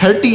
30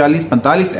40-45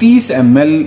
30 ml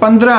15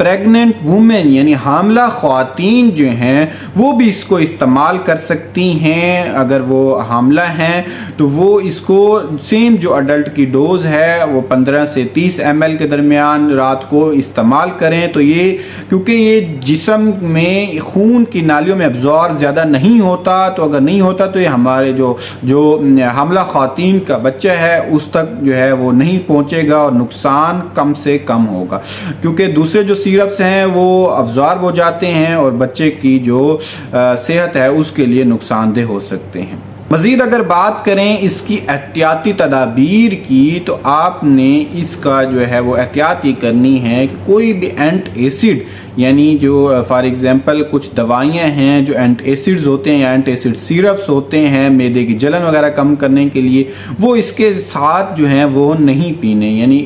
pregnant women यानी हामला ख्वातीन जो हैं वो भी इसको इस्तेमाल कर सकती हैं। अगर वो हामला हैं तो वो इसको सेम जो अडल्ट की डोज है वो 15 से 30 ml के दरमियान रात को इस्तेमाल करें। तो ये क्योंकि ये जिस्म में खून की नालियों में अब्जॉर्ब ज़्यादा नहीं होता, तो अगर नहीं होता तो ये हमारे जो हामला ख्वातीन का बच्चा है उस तक जो है वो नहीं पहुंचेगा और नुकसान कम से कम होगा, क्योंकि दूसरे जो सिरप्स हैं वो अब्जॉर्ब हो जाते हैं और बच्चे की जो सेहत है उसके लिए नुकसानदेह हो सकते हैं। मज़ीद अगर बात करें इसकी एहतियाती तदाबीर की, तो आपने इसका जो है वो एहतियात ये करनी है कि कोई भी एंट एसिड यानी जो फॉर एग्जांपल कुछ दवाइयाँ हैं जो एंट एसिड्स होते हैं या एंट एसिड सिरप्स होते हैं मैदे की जलन वगैरह कम करने के लिए, वो इसके साथ जो है वो नहीं पीने, यानी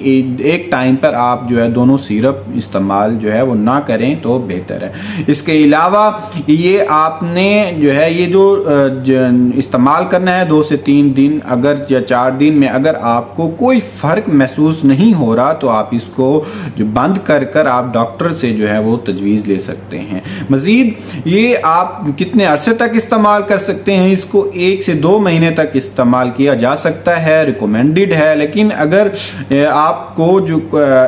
एक टाइम पर आप जो है दोनों सिरप इस्तेमाल जो है वो ना करें तो बेहतर है। इसके अलावा ये आपने जो है ये जो इस्तेमाल करना है 2 से 3 दिन अगर या 4 दिन में अगर आपको कोई फ़र्क महसूस नहीं हो रहा तो आप इसको जो बंद कर कर आप डॉक्टर से जो है वो तजवीज़ ले सकते हैं। मज़ीद ये आप कितने अरसे तक इस्तेमाल कर सकते हैं, इसको 1 से 2 महीने तक इस्तेमाल किया जा सकता है, रिकमेंडेड है। लेकिन अगर आपको जो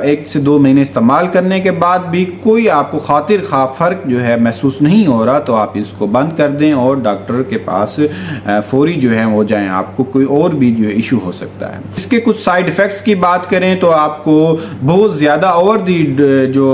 1 से 2 महीने इस्तेमाल करने के बाद भी कोई आपको खातिर खा फ़र्क जो है महसूस नहीं हो रहा तो आप इसको बंद कर दें और डॉक्टर के पास फौरी जो है वो जाएं, आपको कोई और भी जो इशू हो सकता है। इसके कुछ साइड इफ़ेक्ट्स की बात करें तो आपको बहुत ज़्यादा ओवर दी जो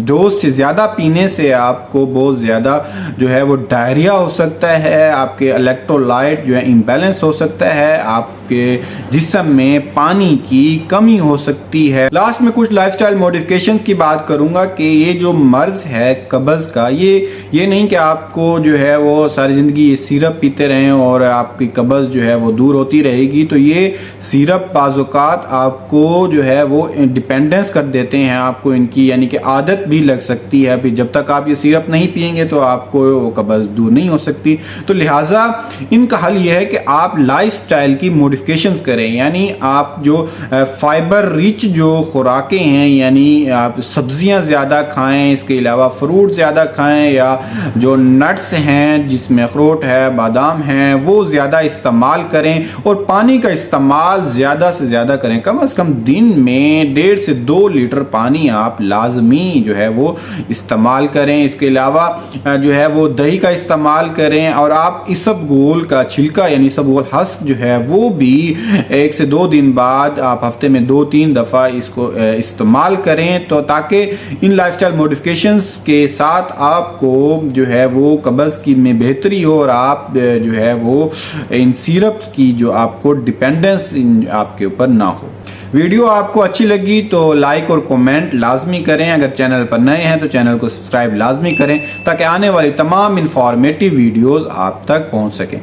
डोज से ज़्यादा पीने से आपको बहुत ज़्यादा जो है वो डायरिया हो सकता है, आपके इलेक्ट्रोलाइट जो है इम्बैलेंस हो सकता है, आपके जिस्म में पानी की कमी हो सकती है। लास्ट में कुछ लाइफस्टाइल मॉडिफिकेशंस की बात करूंगा कि ये जो मर्ज है कब्ज़ का, ये नहीं कि आपको जो है वो सारी ज़िंदगी ये सिरप पीते रहें और आपकी कब्ज़ जो है वो दूर होती रहेगी। तो ये सिरप बाज़-औक़ात आपको जो है वो डिपेंडेंस कर देते हैं आपको इनकी, यानी कि आदत भी लग सकती है। अभी जब तक आप ये सिरप नहीं पिएंगे तो आपको वो कब्ज़ दूर नहीं हो सकती। तो लिहाजा इनका हल ये है कि आप लाइफस्टाइल की मॉडिफिकेशंस करें, यानी आप जो फाइबर रिच जो खुराकें हैं यानी आप सब्जियां ज़्यादा खाएं, इसके अलावा फ्रूट ज़्यादा खाएं, या जो नट्स हैं जिसमें अखरोट है, बादाम हैं, वो ज़्यादा इस्तेमाल करें और पानी का इस्तेमाल ज़्यादा से ज़्यादा करें। कम से कम दिन में 1.5 से 2 लीटर पानी आप लाजमी जो है वो इस्तेमाल करें। इसके अलावा जो है वो दही का इस्तेमाल करें और आप इसबगोल का छिलका यानी इसबगोल हस्क जो है वो भी 1 से 2 दिन बाद आप हफ्ते में 2-3 दफ़ा इसको इस्तेमाल करें, तो ताकि इन लाइफस्टाइल मॉडिफिकेशंस के साथ आपको जो है वो कब्ज़ की में बेहतरी हो और आप जो है वो इन सिरप की जो आपको डिपेंडेंस आपके ऊपर ना हो। वीडियो आपको अच्छी लगी तो लाइक और कमेंट लाजमी करें। अगर चैनल पर नए हैं तो चैनल को सब्सक्राइब लाजमी करें ताकि आने वाली तमाम इंफॉर्मेटिव वीडियोस आप तक पहुंच सकें।